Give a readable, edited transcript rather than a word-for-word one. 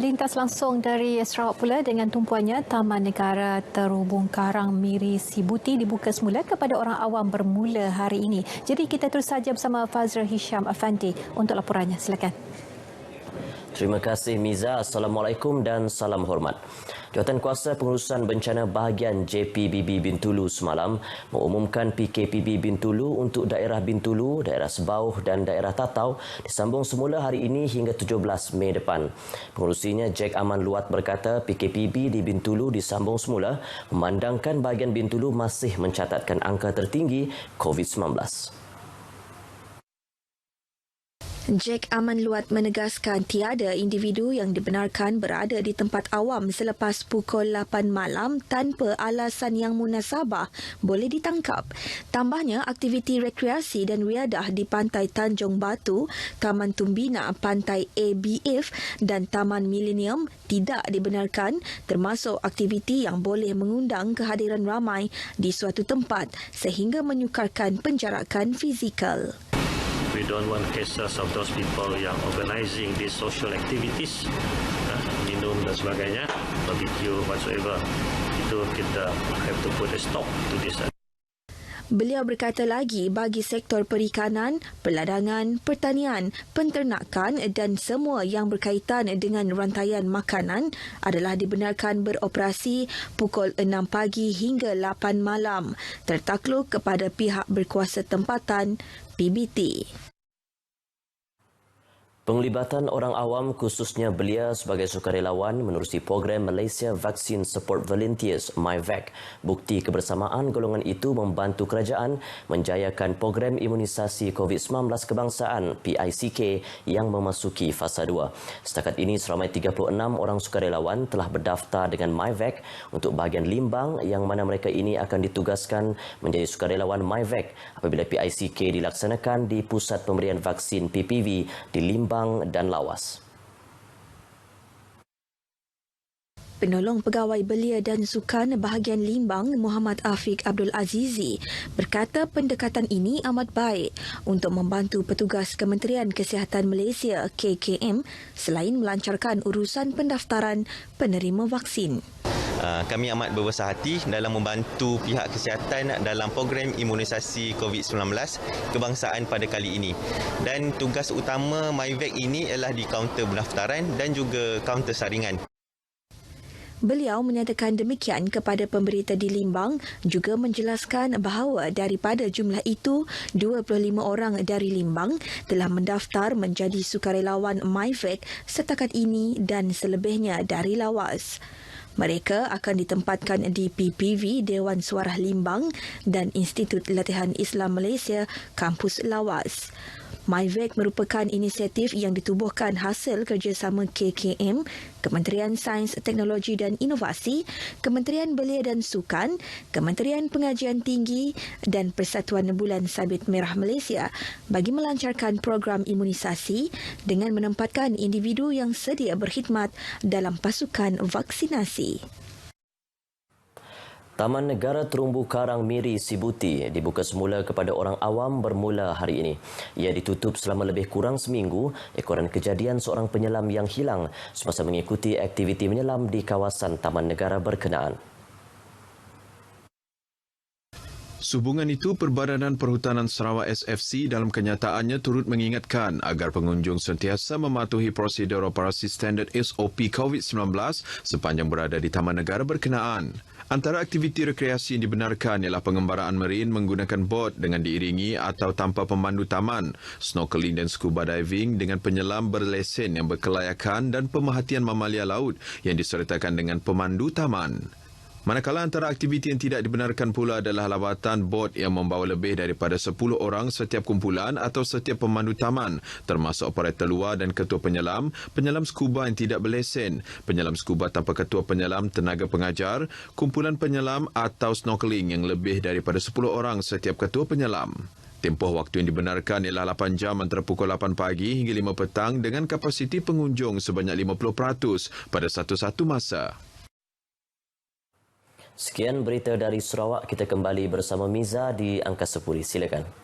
Lintas langsung dari Sarawak pula dengan tumpuannya, Taman Negara Terhubung Karang Miri Sibuti dibuka semula kepada orang awam bermula hari ini. Jadi kita terus saja bersama Fazrul Hisham Afandi untuk laporannya. Silakan. Terima kasih Miza. Assalamualaikum dan salam hormat. Jawatankuasa Pengurusan Bencana Bahagian JPBB Bintulu semalam mengumumkan PKPB Bintulu untuk daerah Bintulu, daerah Sebauh dan daerah Tatau disambung semula hari ini hingga 17 Mei depan. Pengurusinya Jack Aman Luat berkata PKPB di Bintulu disambung semula memandangkan bahagian Bintulu masih mencatatkan angka tertinggi COVID-19. Jack Aman Luat menegaskan tiada individu yang dibenarkan berada di tempat awam selepas pukul 8 malam tanpa alasan yang munasabah boleh ditangkap. Tambahnya, aktiviti rekreasi dan riadah di Pantai Tanjung Batu, Taman Tumbina, Pantai ABF dan Taman Millennium tidak dibenarkan, termasuk aktiviti yang boleh mengundang kehadiran ramai di suatu tempat sehingga menyukarkan penjarakan fizikal. We don't want cases of those people yang organizing these social activities, minum dan sebagainya, barbecue, whatsoever. Itu kita have to put a stop to this. Beliau berkata lagi bagi sektor perikanan, perladangan, pertanian, penternakan dan semua yang berkaitan dengan rantaian makanan adalah dibenarkan beroperasi pukul 6 pagi hingga 8 malam, tertakluk kepada pihak berkuasa tempatan PBT. Penglibatan orang awam khususnya belia sebagai sukarelawan menerusi program Malaysia Vaccine Support Volunteers MyVac. Bukti kebersamaan golongan itu membantu kerajaan menjayakan program imunisasi COVID-19 kebangsaan PICK yang memasuki fasa 2. Setakat ini seramai 36 orang sukarelawan telah berdaftar dengan MyVac untuk bahagian Limbang yang mana mereka ini akan ditugaskan menjadi sukarelawan MyVac apabila PICK dilaksanakan di Pusat Pemberian Vaksin PPV di Limbang dan Lawas. Penolong Pegawai Belia dan Sukan bahagian Limbang, Muhammad Afiq Abdul Azizi, berkata pendekatan ini amat baik untuk membantu petugas Kementerian Kesihatan Malaysia KKM selain melancarkan urusan pendaftaran penerima vaksin. Kami amat berbesar hati dalam membantu pihak kesihatan dalam program imunisasi COVID-19 kebangsaan pada kali ini. Dan tugas utama MyVac ini ialah di kaunter pendaftaran dan juga kaunter saringan. Beliau menyatakan demikian kepada pemberita di Limbang, juga menjelaskan bahawa daripada jumlah itu, 25 orang dari Limbang telah mendaftar menjadi sukarelawan MyVac setakat ini dan selebihnya dari Lawas. Mereka akan ditempatkan di PPV Dewan Suarah Limbang dan Institut Latihan Islam Malaysia, Kampus Lawas. MyVac merupakan inisiatif yang ditubuhkan hasil kerjasama KKM, Kementerian Sains, Teknologi dan Inovasi, Kementerian Belia dan Sukan, Kementerian Pengajian Tinggi dan Persatuan Bulan Sabit Merah Malaysia bagi melancarkan program imunisasi dengan menempatkan individu yang sedia berkhidmat dalam pasukan vaksinasi. Taman Negara Terumbu Karang Miri Sibuti dibuka semula kepada orang awam bermula hari ini. Ia ditutup selama lebih kurang seminggu ekoran kejadian seorang penyelam yang hilang semasa mengikuti aktiviti menyelam di kawasan Taman Negara berkenaan. Sehubungan itu, Perbadanan Perhutanan Sarawak SFC dalam kenyataannya turut mengingatkan agar pengunjung sentiasa mematuhi prosedur operasi standard SOP COVID-19 sepanjang berada di Taman Negara berkenaan. Antara aktiviti rekreasi yang dibenarkan ialah pengembaraan marin menggunakan bot dengan diiringi atau tanpa pemandu taman, snorkeling dan scuba diving dengan penyelam berlesen yang berkelayakan dan pemerhatian mamalia laut yang disertakan dengan pemandu taman. Manakala antara aktiviti yang tidak dibenarkan pula adalah lawatan bot yang membawa lebih daripada 10 orang setiap kumpulan atau setiap pemandu taman, termasuk operator luar dan ketua penyelam, penyelam skuba yang tidak berlesen, penyelam skuba tanpa ketua penyelam, tenaga pengajar, kumpulan penyelam atau snorkeling yang lebih daripada 10 orang setiap ketua penyelam. Tempoh waktu yang dibenarkan ialah 8 jam antara pukul 8 pagi hingga 5 petang dengan kapasiti pengunjung sebanyak 50% pada satu-satu masa. Sekian berita dari Sarawak. Kita kembali bersama Miza di Angkasa Puri. Silakan.